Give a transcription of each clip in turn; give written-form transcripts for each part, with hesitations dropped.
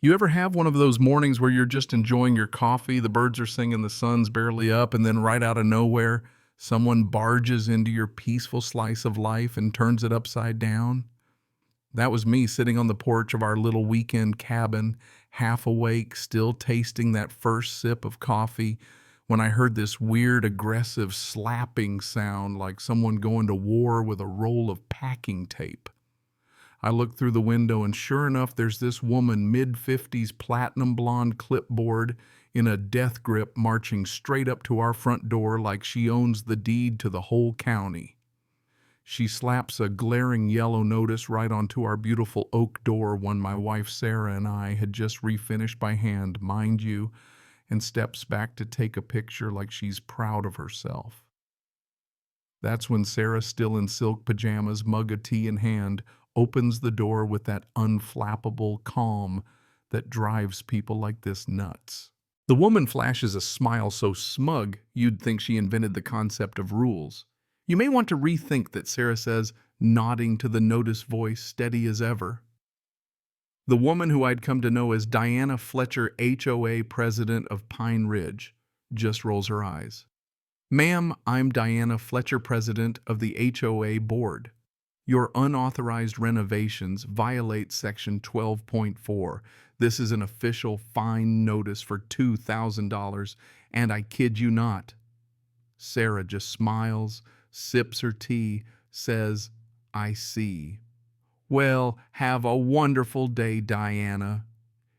You ever have one of those mornings where you're just enjoying your coffee, the birds are singing, the sun's barely up, and then right out of nowhere, someone barges into your peaceful slice of life and turns it upside down? That was me sitting on the porch of our little weekend cabin, half awake, still tasting that first sip of coffee, when I heard this weird, aggressive slapping sound like someone going to war with a roll of packing tape. I look through the window, and sure enough, there's this woman, mid-50s, platinum blonde clipboard, in a death grip, marching straight up to our front door like she owns the deed to the whole county. She slaps a glaring yellow notice right onto our beautiful oak door, one my wife Sarah and I had just refinished by hand, mind you, and steps back to take a picture like she's proud of herself. That's when Sarah, still in silk pajamas, mug of tea in hand, opens the door with that unflappable calm that drives people like this nuts. The woman flashes a smile so smug you'd think she invented the concept of rules. You may want to rethink that, Sarah says, nodding to the notice voice, steady as ever. The woman, who I'd come to know as Diana Fletcher, HOA president of Pine Ridge, just rolls her eyes. Ma'am, I'm Diana Fletcher, president of the HOA board. Your unauthorized renovations violate Section 12.4. This is an official fine notice for $2,000, and I kid you not. Sarah just smiles, sips her tea, says, I see. Well, have a wonderful day, Diana.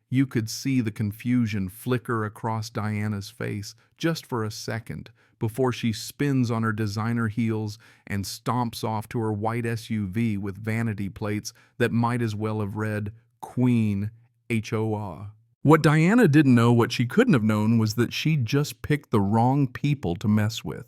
You could see the confusion flicker across Diana's face just for a second before she spins on her designer heels and stomps off to her white SUV with vanity plates that might as well have read Queen HOA. What Diana didn't know, what she couldn't have known, was that she'd just picked the wrong people to mess with.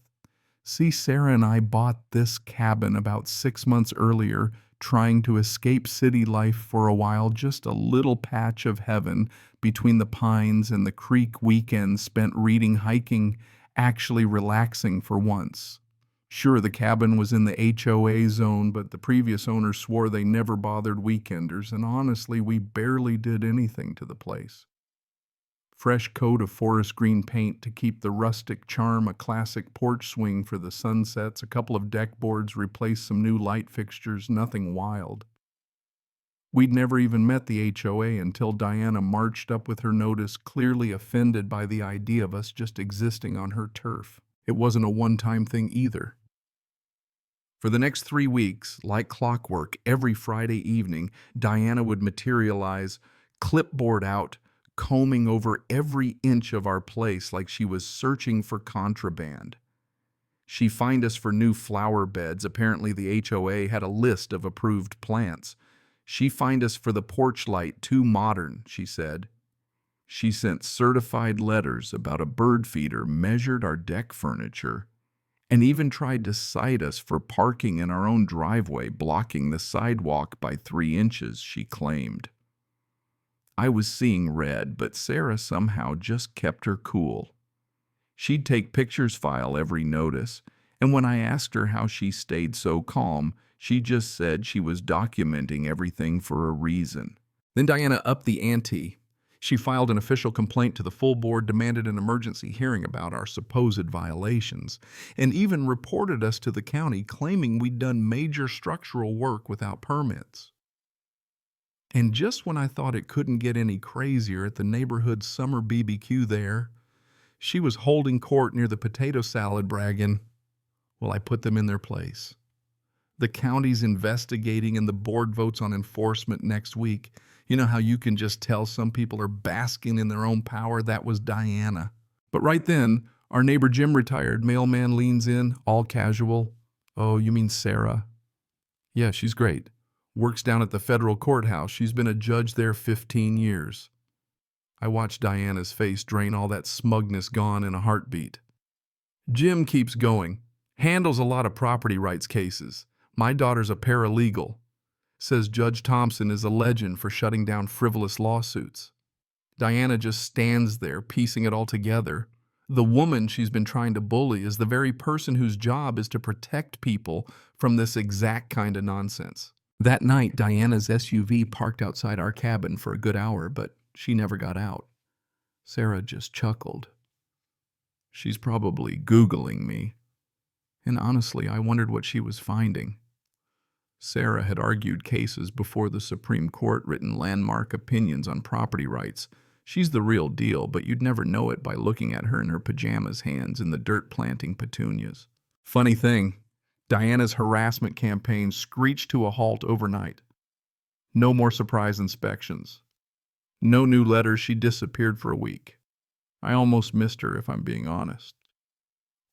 See, Sarah and I bought this cabin about 6 months earlier, trying to escape city life for a while, just a little patch of heaven between the pines and the creek weekends spent reading, hiking, actually relaxing for once. Sure, the cabin was in the HOA zone, but the previous owners swore they never bothered weekenders, and honestly, we barely did anything to the place. Fresh coat of forest green paint to keep the rustic charm, a classic porch swing for the sunsets, a couple of deck boards, replaced some new light fixtures, nothing wild. We'd never even met the HOA until Diana marched up with her notice, clearly offended by the idea of us just existing on her turf. It wasn't a one-time thing either. For the next 3 weeks, like clockwork, every Friday evening, Diana would materialize, clipboard out, combing over every inch of our place like she was searching for contraband. She'd find us for new flower beds. Apparently the HOA had a list of approved plants. She'd find us for the porch light, too modern, she said. She sent certified letters about a bird feeder, measured our deck furniture, and even tried to cite us for parking in our own driveway, blocking the sidewalk by 3 inches, she claimed. I was seeing red, but Sarah somehow just kept her cool. She'd take pictures, file every notice, and when I asked her how she stayed so calm, she just said she was documenting everything for a reason. Then Diana upped the ante. She filed an official complaint to the full board, demanded an emergency hearing about our supposed violations, and even reported us to the county, claiming we'd done major structural work without permits. And just when I thought it couldn't get any crazier at the neighborhood summer BBQ there, she was holding court near the potato salad, bragging, well, I put them in their place. The county's investigating and the board votes on enforcement next week. You know how you can just tell some people are basking in their own power? That was Diana. But right then, our neighbor Jim, retired mailman, leans in, all casual. Oh, you mean Sarah? Yeah, she's great. Works down at the federal courthouse. She's been a judge there 15 years. I watched Diana's face drain, all that smugness gone in a heartbeat. Jim keeps going. Handles a lot of property rights cases. My daughter's a paralegal. Says Judge Thompson is a legend for shutting down frivolous lawsuits. Diana just stands there, piecing it all together. The woman she's been trying to bully is the very person whose job is to protect people from this exact kind of nonsense. That night, Diana's SUV parked outside our cabin for a good hour, but she never got out. Sarah just chuckled. She's probably Googling me. And honestly, I wondered what she was finding. Sarah had argued cases before the Supreme Court, written landmark opinions on property rights. She's the real deal, but you'd never know it by looking at her in her pajamas, hands in the dirt planting petunias. Funny thing, Diana's harassment campaign screeched to a halt overnight. No more surprise inspections. No new letters. She disappeared for a week. I almost missed her, if I'm being honest.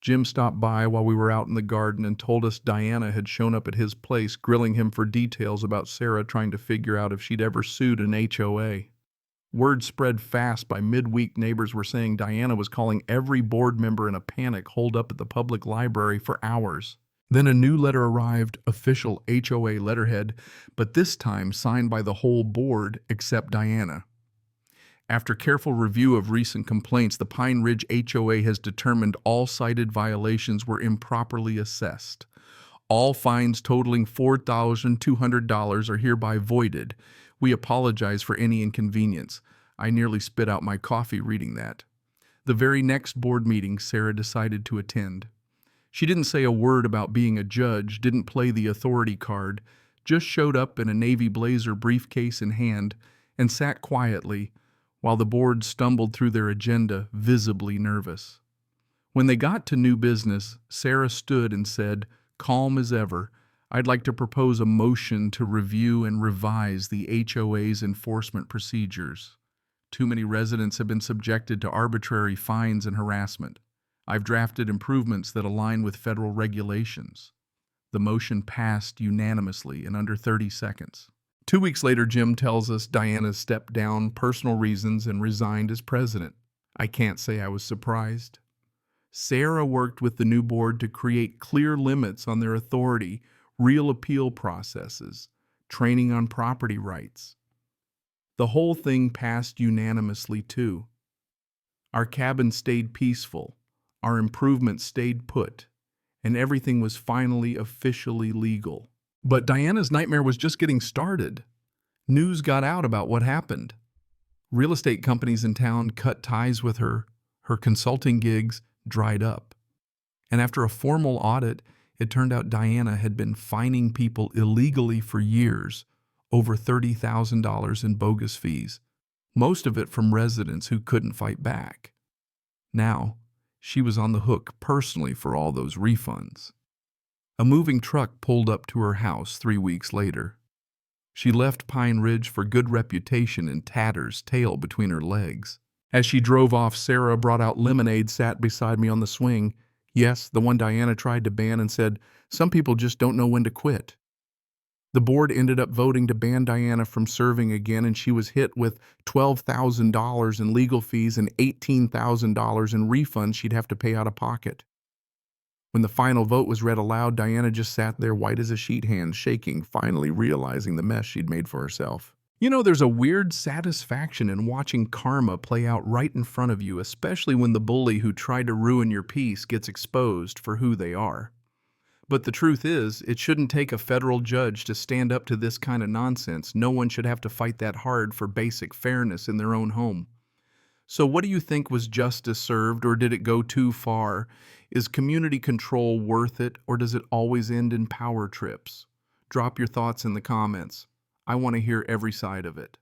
Jim stopped by while we were out in the garden and told us Diana had shown up at his place, grilling him for details about Sarah trying to figure out if she'd ever sued an HOA. Word spread fast. By midweek, neighbors were saying Diana was calling every board member in a panic, holed up at the public library for hours. Then a new letter arrived, official HOA letterhead, but this time signed by the whole board except Diana. After careful review of recent complaints, the Pine Ridge HOA has determined all cited violations were improperly assessed. All fines totaling $4,200 are hereby voided. We apologize for any inconvenience. I nearly spit out my coffee reading that. The very next board meeting, Sarah decided to attend. She didn't say a word about being a judge, didn't play the authority card, just showed up in a navy blazer, briefcase in hand, and sat quietly while the board stumbled through their agenda, visibly nervous. When they got to new business, Sarah stood and said, calm as ever, I'd like to propose a motion to review and revise the HOA's enforcement procedures. Too many residents have been subjected to arbitrary fines and harassment. I've drafted improvements that align with federal regulations. The motion passed unanimously in under 30 seconds. 2 weeks later, Jim tells us Diana stepped down, personal reasons, and resigned as president. I can't say I was surprised. Sarah worked with the new board to create clear limits on their authority, real appeal processes, training on property rights. The whole thing passed unanimously, too. Our cabin stayed peaceful, our improvements stayed put, and everything was finally officially legal. But Diana's nightmare was just getting started. News got out about what happened. Real estate companies in town cut ties with her. Her consulting gigs dried up. And after a formal audit, it turned out Diana had been fining people illegally for years, over $30,000 in bogus fees, most of it from residents who couldn't fight back. Now, she was on the hook personally for all those refunds. A moving truck pulled up to her house 3 weeks later. She left Pine Ridge for good reputation in tatters, tail between her legs. As she drove off, Sarah brought out lemonade, sat beside me on the swing. Yes, the one Diana tried to ban and said, some people just don't know when to quit. The board ended up voting to ban Diana from serving again, and she was hit with $12,000 in legal fees and $18,000 in refunds she'd have to pay out of pocket. When the final vote was read aloud, Diana just sat there white as a sheet, hands shaking, finally realizing the mess she'd made for herself. You know, there's a weird satisfaction in watching karma play out right in front of you, especially when the bully who tried to ruin your peace gets exposed for who they are. But the truth is, it shouldn't take a federal judge to stand up to this kind of nonsense. No one should have to fight that hard for basic fairness in their own home. So what do you think? Was justice served, or did it go too far? Is community control worth it, or does it always end in power trips? Drop your thoughts in the comments. I want to hear every side of it.